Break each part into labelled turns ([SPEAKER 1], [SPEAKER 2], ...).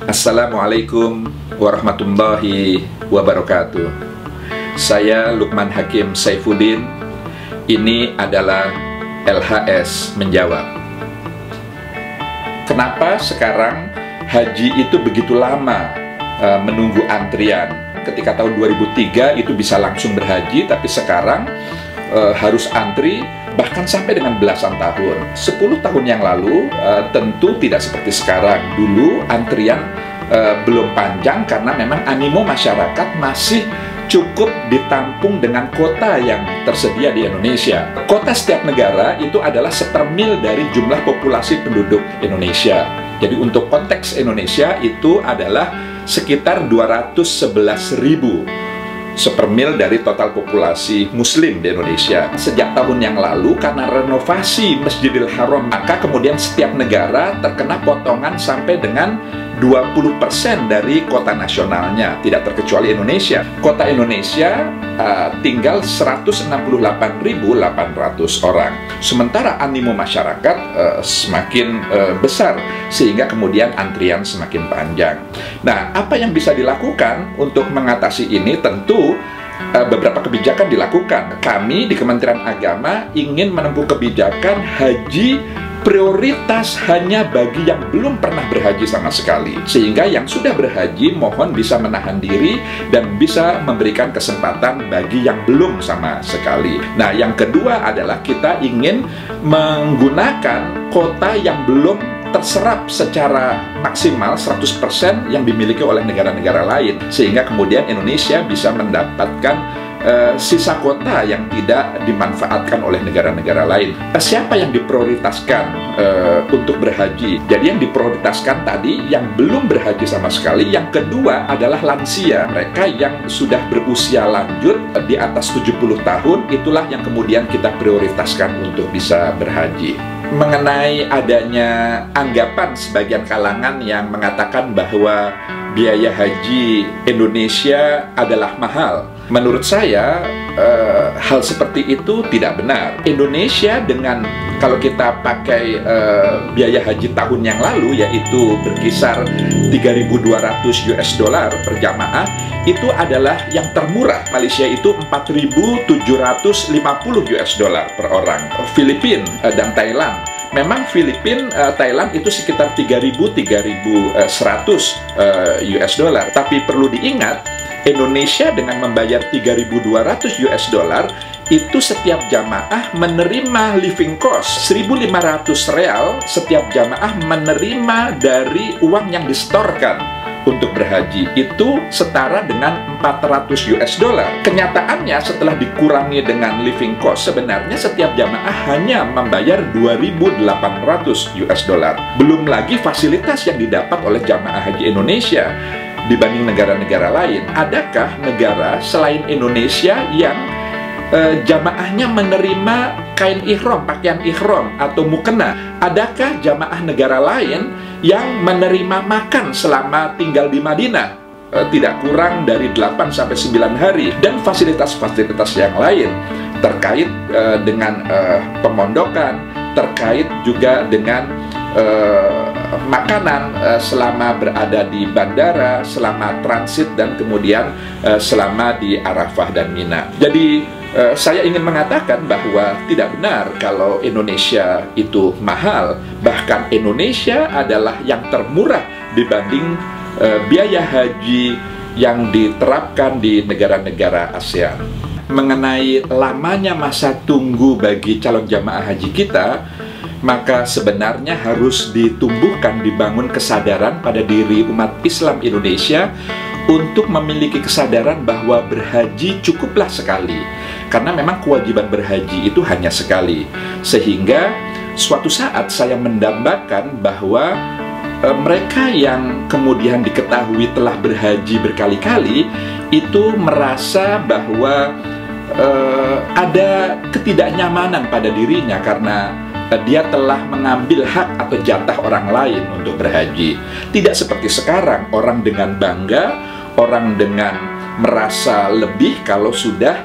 [SPEAKER 1] Assalamualaikum warahmatullahi wabarakatuh. Saya Lukman Hakim Saifuddin. Ini adalah LHS Menjawab. Kenapa sekarang haji itu begitu lama menunggu antrian? Ketika tahun 2003 itu bisa langsung berhaji, tapi sekarang harus antri bahkan sampai dengan belasan tahun. 10 tahun yang lalu tentu tidak seperti sekarang. Dulu antrian belum panjang karena memang animo masyarakat masih cukup ditampung dengan kota yang tersedia di Indonesia. Kota setiap negara itu adalah sepermil dari jumlah populasi penduduk Indonesia. Jadi untuk konteks Indonesia itu adalah sekitar 211.000 sepermil dari total populasi muslim di Indonesia. Sejak tahun yang lalu karena renovasi Masjidil Haram, maka kemudian setiap negara terkena potongan sampai dengan 20% dari kota nasionalnya, tidak terkecuali Indonesia. Kota Indonesia tinggal 168.800 orang. Sementara animo masyarakat semakin besar, sehingga kemudian antrian semakin panjang. Nah, apa yang bisa dilakukan untuk mengatasi ini? Tentu beberapa kebijakan dilakukan. Kami di Kementerian Agama ingin menempuh kebijakan haji prioritas hanya bagi yang belum pernah berhaji sama sekali, sehingga yang sudah berhaji mohon bisa menahan diri dan bisa memberikan kesempatan bagi yang belum sama sekali. Nah, yang kedua adalah kita ingin menggunakan kota yang belum terserap secara maksimal 100% yang dimiliki oleh negara-negara lain, sehingga kemudian Indonesia bisa mendapatkan sisa kota yang tidak dimanfaatkan oleh negara-negara lain. Siapa yang diprioritaskan untuk berhaji? Jadi yang diprioritaskan tadi yang belum berhaji sama sekali. Yang kedua adalah lansia, mereka yang sudah berusia lanjut di atas 70 tahun, itulah yang kemudian kita prioritaskan untuk bisa berhaji. Mengenai adanya anggapan sebagian kalangan yang mengatakan bahwa biaya haji Indonesia adalah mahal. Menurut saya, hal seperti itu tidak benar. Indonesia dengan, kalau kita pakai biaya haji tahun yang lalu, yaitu berkisar 3.200 US dollar per jamaah, itu adalah yang termurah. Malaysia itu 4.750 US dollar per orang. Filipina dan Thailand, memang Filipina, Thailand itu sekitar 3.100 US dollar. Tapi perlu diingat, Indonesia dengan membayar 3.200 US dollar, itu setiap jamaah menerima living cost 1.500 real. Setiap jamaah menerima dari uang yang disetorkan untuk berhaji, itu setara dengan 400 US dollar. Kenyataannya setelah dikurangi dengan living cost, sebenarnya setiap jamaah hanya membayar 2.800 US dollar. Belum lagi fasilitas yang didapat oleh jamaah haji Indonesia dibanding negara-negara lain. Adakah negara selain Indonesia yang jamaahnya menerima kain ihram, pakaian ihram atau mukena? Adakah jamaah negara lain yang menerima makan selama tinggal di Madinah tidak kurang dari 8-9 hari, dan fasilitas-fasilitas yang lain terkait dengan pemondokan, terkait juga dengan makanan selama berada di bandara, selama transit, dan kemudian selama di Arafah dan Mina. Jadi saya ingin mengatakan bahwa tidak benar kalau Indonesia itu mahal. Bahkan Indonesia adalah yang termurah dibanding biaya haji yang diterapkan di negara-negara ASEAN. Mengenai lamanya masa tunggu bagi calon jamaah haji kita, maka sebenarnya harus ditumbuhkan, dibangun kesadaran pada diri umat Islam Indonesia untuk memiliki kesadaran bahwa berhaji cukuplah sekali, karena memang kewajiban berhaji itu hanya sekali. Sehingga suatu saat saya mendambakan bahwa mereka yang kemudian diketahui telah berhaji berkali-kali itu merasa bahwa ada ketidaknyamanan pada dirinya karena dia telah mengambil hak atau jatah orang lain untuk berhaji. Tidak seperti sekarang, orang dengan bangga, orang dengan merasa lebih kalau sudah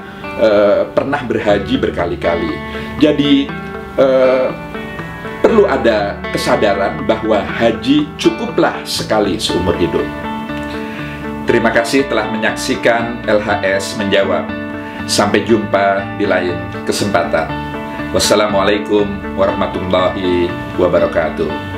[SPEAKER 1] pernah berhaji berkali-kali. Jadi perlu perlu ada kesadaran bahwa haji cukuplah sekali seumur hidup. Terima kasih telah menyaksikan LHS Menjawab. Sampai jumpa di lain kesempatan. Wassalamualaikum warahmatullahi wabarakatuh.